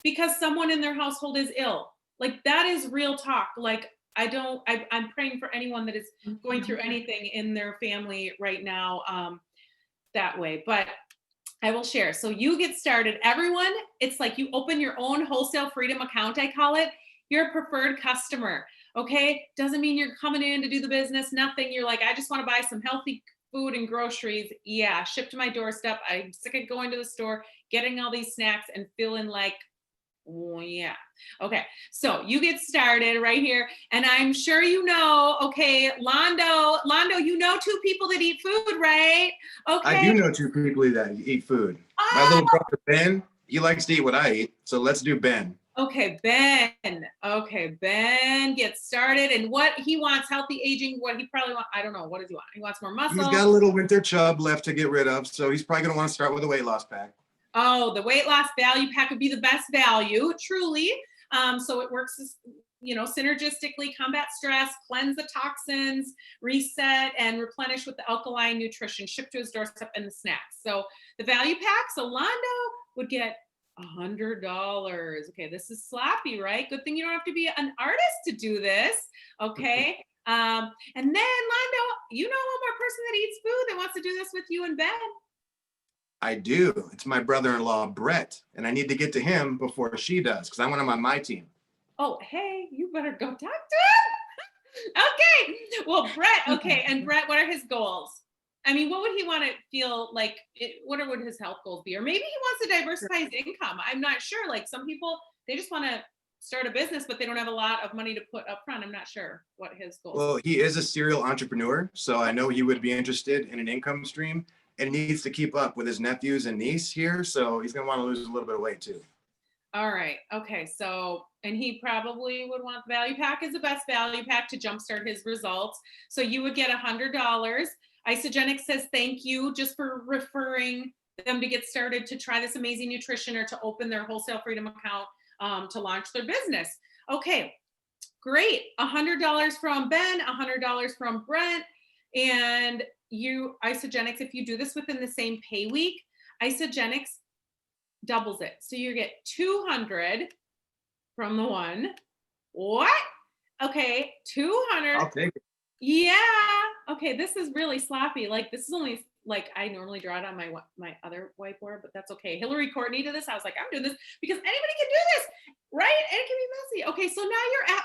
because someone in their household is ill. Like that is real talk. Like I'm praying for anyone that is going through anything in their family right now that way. But I will share. So you get started. Everyone, it's like you open your own wholesale freedom account, I call it. You're a preferred customer. Okay. Doesn't mean you're coming in to do the business, nothing. You're like, I just want to buy some healthy food and groceries. Yeah, shipped to my doorstep. I'm sick of going to the store, getting all these snacks and feeling like, oh, yeah. Okay. So you get started right here. And I'm sure you know, okay, Londo, you know two people that eat food, right? Okay. I do know two people that eat food. My Oh, little brother, Ben, he likes to eat what I eat. So let's do Ben. okay, Ben. Okay, Ben gets started. And what he wants, healthy aging, what he probably wants, I don't know. What does he want? He wants more muscle. He's got a little winter chub left to get rid of. So he's probably going to want to start with a weight loss pack. Oh, the weight loss value pack would be the best value, truly. So it works, synergistically, combat stress, cleanse the toxins, reset, and replenish with the alkaline nutrition shipped to his doorstep and the snacks. So the value pack, so Londo would get $100. Okay, this is sloppy, right? Good thing you don't have to be an artist to do this. Okay. And then Londo, you know one more person that eats food that wants to do this with you and Ben. I do. It's my brother-in-law, Brett. And I need to get to him before she does because I want him on my team. Oh, hey, you better go talk to him. Okay. Well, Brett, okay. And Brett, what are his goals? I mean, what would he want to feel like? What would his health goals be? Or maybe he wants to diversify his income. I'm not sure. Like some people, they just want to start a business, but they don't have a lot of money to put up front. I'm not sure what his goals are. Well, he is a serial entrepreneur. So I know he would be interested in an income stream and needs to keep up with his nephews and niece here. So he's going to want to lose a little bit of weight too. All right. Okay. So, and he probably would want the value pack as the best value pack to jumpstart his results. So you would get $100. Isagenix says thank you just for referring them to get started to try this amazing nutrition or to open their wholesale freedom account to launch their business. Okay, great. $100 from Ben, $100 from Brent, and you Isagenix. If you do this within the same pay week, Isagenix doubles it. So you get 200 from the one. What? Okay, 200. I'll take it. Yeah. Okay, this is really sloppy. Like this is only like I normally draw it on my other whiteboard, but that's okay. Hillary Courtney did this. I was like, I'm doing this because anybody can do this, right? And it can be messy. Okay, so now you're at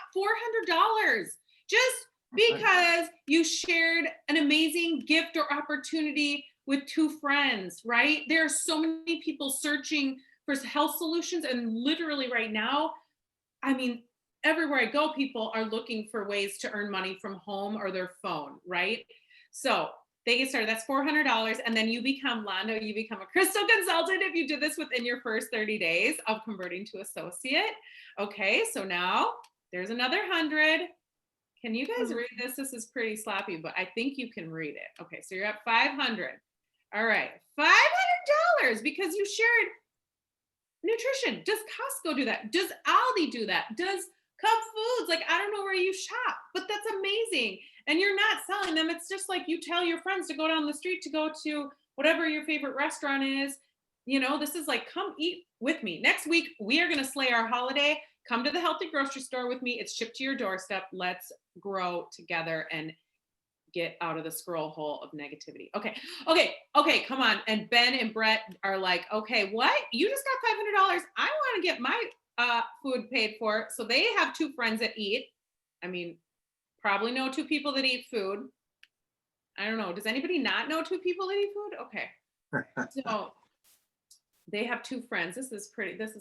$400 just because you shared an amazing gift or opportunity with two friends, right? There are so many people searching for health solutions, and literally right now, I mean, everywhere I go, people are looking for ways to earn money from home or their phone, right? So they get started. That's $400. And then you become Londo, you become a crystal consultant if you do this within your first 30 days of converting to associate. Okay, so now there's another 100. Can you guys read this? This is pretty sloppy, but I think you can read it. Okay, so you're at 500. All right, $500 because you shared nutrition. Does Costco do that? Does Aldi do that? Does Cup Foods? Like, I don't know where you shop, but that's amazing. And you're not selling them. It's just like you tell your friends to go down the street to go to whatever your favorite restaurant is. You know, this is like, come eat with me. Next week, we are going to slay our holiday. Come to the healthy grocery store with me. It's shipped to your doorstep. Let's grow together and get out of the scroll hole of negativity. Okay, come on. And Ben and Brett are like, okay, what? You just got $500. I want to get my food paid for. So they have two friends that eat. I mean, probably know two people that eat food. I don't know. Does anybody not know two people that eat food? Okay. So they have two friends. This is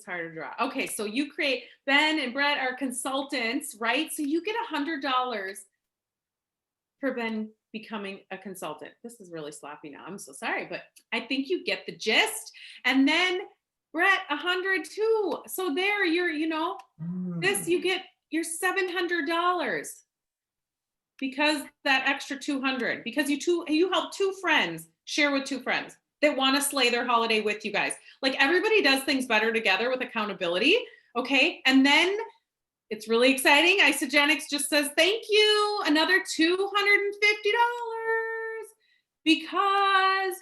hard to draw. Okay, so you create, Ben and Brett are consultants, right? So you get $100 for Ben becoming a consultant. This is really sloppy now. I'm so sorry, but I think you get the gist. And then Brett, 100 too. So there you're, this, you get your $700 because that extra 200, because you help two friends share with two friends that want to slay their holiday with you guys. Like everybody does things better together with accountability. Okay. And then it's really exciting. Isogenics just says, thank you, another $250 because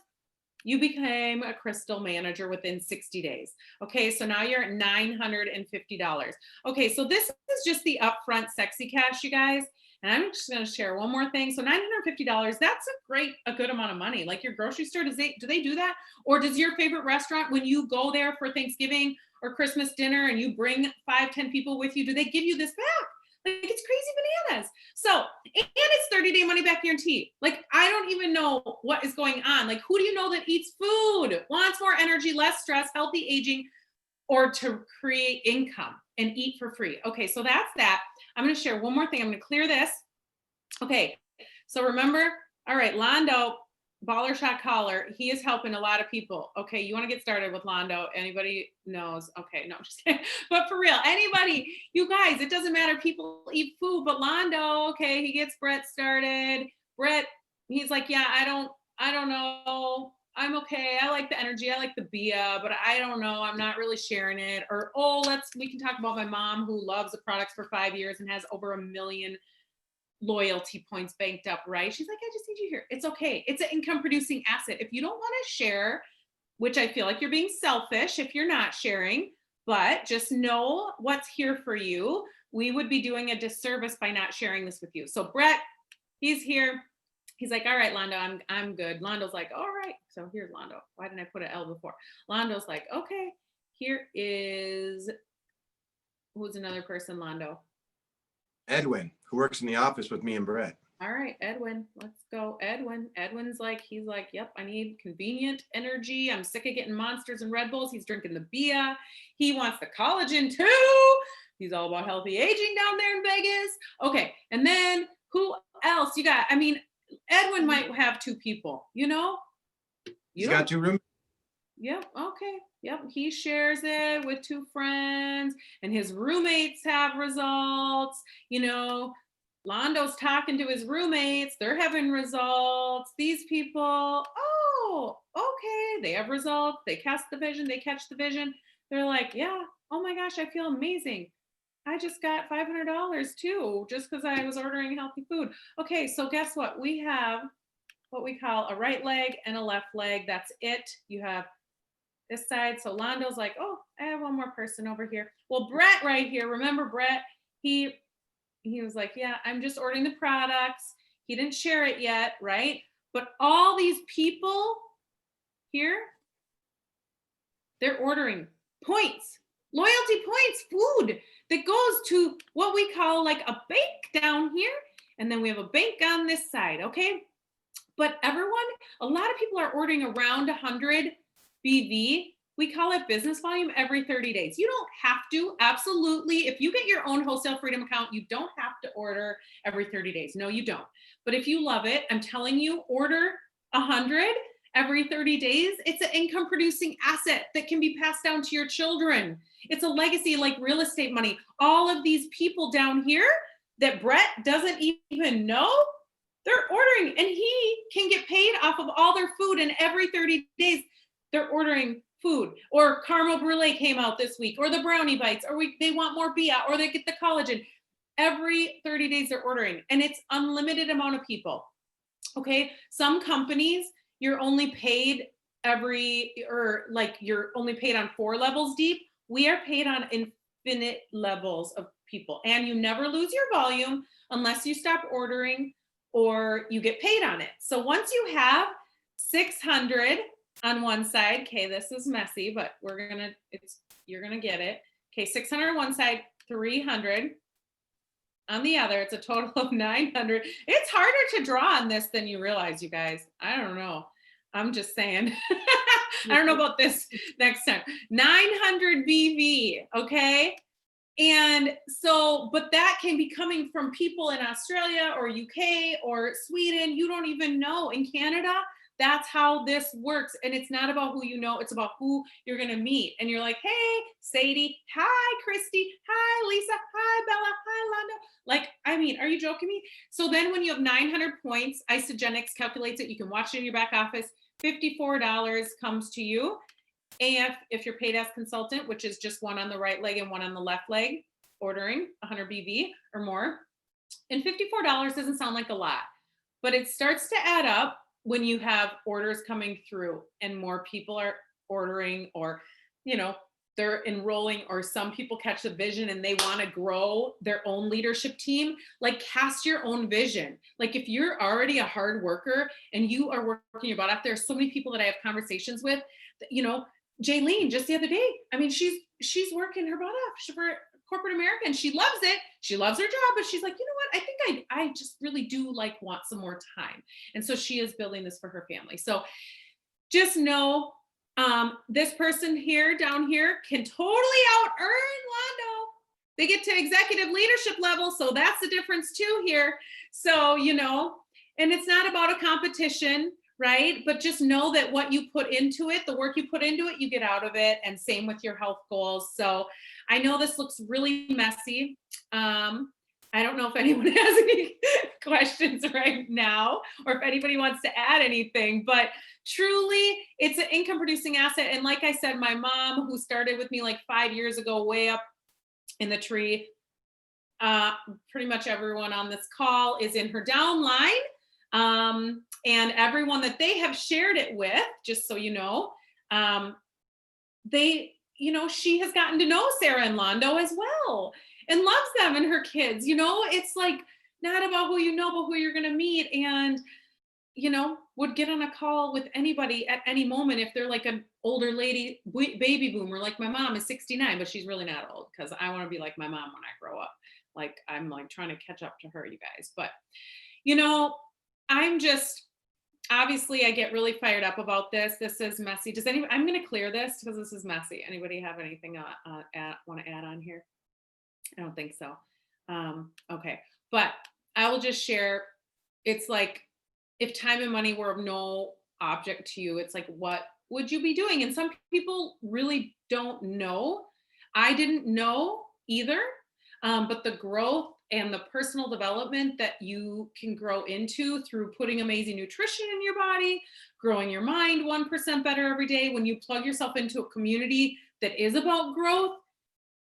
you became a crystal manager within 60 days. Okay, so now you're at $950. Okay, so this is just the upfront sexy cash, you guys. And I'm just gonna share one more thing. So $950, that's a good amount of money. Like your grocery store, do they do that? Or does your favorite restaurant, when you go there for Thanksgiving or Christmas dinner and you bring 5-10 people with you, do they give you this back? Like it's crazy bananas. So, and it's 30-day money back guarantee. Like I don't even know what is going on. Like who do you know that eats food, wants more energy, less stress, healthy aging, or to create income and eat for free? Okay, so that's that. I'm going to share one more thing. I'm going to clear this. Okay, so remember, all right, Londo, Baller Shot Collar, he is helping a lot of people. Okay, you want to get started with Londo? Anybody knows? Okay, no, I'm just kidding. But for real, anybody, you guys, it doesn't matter. People eat food, but Londo, okay, he gets Brett started. Brett, he's like, yeah, I don't know. I'm okay. I like the energy. I like the Bia, but I don't know. I'm not really sharing it. Or, we can talk about my mom who loves the products for 5 years and has over 1 million loyalty points banked up, right? She's like, I just need you here. It's okay. It's an income producing asset. If you don't want to share, which I feel like you're being selfish if you're not sharing, but just know what's here for you. We would be doing a disservice by not sharing this with you. So Brett, he's here. He's like, all right, Londo, I'm good. Londo's like, all right. So here's Londo. Why didn't I put an L before? Londo's like, okay, here is, who's another person, Londo? Edwin, who works in the office with me and Brett. All right, Edwin, let's go. Edwin's like, he's like, yep, I need convenient energy. I'm sick of getting Monsters and Red Bulls. He's drinking the Bia. He wants the collagen too. He's all about healthy aging down there in Vegas. Okay, and then who else you got? I mean, Edwin might have 2 people, He's got 2 rooms. Yep. Okay. Yep. He shares it with 2 friends and his roommates have results. Londo's talking to his roommates. They're having results. These people, okay. They have results. They catch the vision. They're like, yeah, oh my gosh, I feel amazing. I just got $500 too, just because I was ordering healthy food. Okay. So guess what? We have what we call a right leg and a left leg. That's it. You have this side. So Londo's like, oh, I have one more person over here. Well, Brett right here, remember Brett, he was like, yeah, I'm just ordering the products. He didn't share it yet, right? But all these people here, they're ordering points, loyalty points, food that goes to what we call like a bank down here. And then we have a bank on this side, okay? But a lot of people are ordering around 100 BV. We call it business volume every 30 days. You don't have to, absolutely. If you get your own Wholesale Freedom account, you don't have to order every 30 days. No, you don't. But if you love it, I'm telling you, order 100 every 30 days. It's an income producing asset that can be passed down to your children. It's a legacy like real estate money. All of these people down here that Brett doesn't even know, they're ordering and he can get paid off of all their food. And every 30 days, they're ordering food. Or caramel brulee came out this week, or the brownie bites, or they want more Bia, or they get the collagen. Every 30 days they're ordering, and it's unlimited amount of people. Okay, some companies you're only paid you're only paid on 4 levels deep. We are paid on infinite levels of people, and you never lose your volume unless you stop ordering or you get paid on it. So once you have 600 on one side, okay, this is messy, but you're gonna get it. Okay, 600 on one side, 300 on the other. It's a total of 900. It's harder to draw on this than you realize, you guys. I don't know. I'm just saying. I don't know about this next time. 900 BV, okay? And so, but that can be coming from people in Australia or UK or Sweden. You don't even know. In Canada, That's how this works. And it's not about who you know, it's about who you're going to meet. And you're like, hey, Sadie, hi, Christy, hi, Lisa, hi, Bella, hi, Londo. Like, I mean, are you joking me? So then when you have 900 points, Isagenix calculates it. You can watch it in your back office. $54 comes to you. And if you're paid as consultant, which is just one on the right leg and one on the left leg, ordering 100 BV or more. And $54 doesn't sound like a lot, but it starts to add up when you have orders coming through and more people are ordering, or, you know, they're enrolling, or some people catch the vision and they want to grow their own leadership team. Like, cast your own vision. Like, if you're already a hard worker and you are working your butt off, there's so many people that I have conversations with, you know, Jaylene just the other day, I mean, she's working her butt off for corporate America and she loves it. She loves her job, but she's like, you know what? I think I just really do want some more time. And so she is building this for her family. So just know, this person here down here can totally out earn Londo. They get to executive leadership level. So that's the difference too here. So, you know, and it's not about a competition, right? But just know that what you put into it, the work you put into it, you get out of it. And same with your health goals. So I know this looks really messy. I don't know if anyone has any questions right now, or if anybody wants to add anything, but truly it's an income producing asset. And like I said, my mom, who started with me like 5 years ago, way up in the tree, pretty much everyone on this call is in her downline. And everyone that they have shared it with, just so you know, you know, she has gotten to know Sarah and Londo as well and loves them and her kids. You know, it's like not about who you know, but who you're going to meet. And, you know, would get on a call with anybody at any moment if they're like an older lady, baby boomer, like my mom is 69, but she's really not old, because I want to be like my mom when I grow up. Like, I'm like trying to catch up to her, you guys. But, you know, I'm just, obviously I get really fired up about this. This is messy. Does anybody, I'm going to clear this because this is messy. Anybody have anything want to add on here? I don't think so. Okay. But I will just share. It's like, if time and money were of no object to you, it's like, what would you be doing? And some people really don't know. I didn't know either. But the growth and the personal development that you can grow into through putting amazing nutrition in your body, growing your mind 1% better every day, when you plug yourself into a community that is about growth,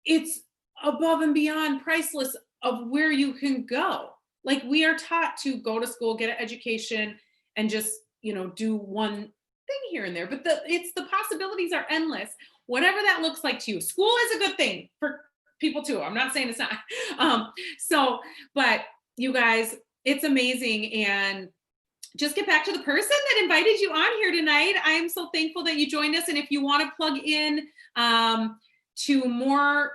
it's above and beyond priceless of where you can go. Like, we are taught to go to school, get an education, and just, you know, do one thing here and there. But the possibilities are endless. Whatever that looks like to you. School is a good thing for people too. I'm not saying it's not. But you guys, it's amazing. And just get back to the person that invited you on here tonight. I'm so thankful that you joined us. And if you want to plug in to more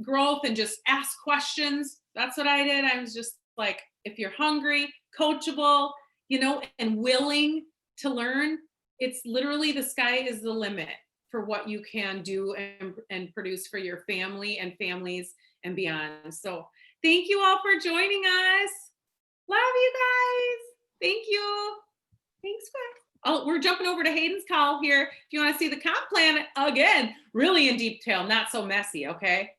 growth and just ask questions, that's what I did. I was just like, if you're hungry, coachable, you know, and willing to learn, it's literally, the sky is the limit for what you can do and produce for your family and families and beyond. So thank you all for joining us. Love you guys. Thank you. Thanks, guys. Oh, we're jumping over to Hayden's call here. If you want to see the comp plan again, really in detail, not so messy, okay?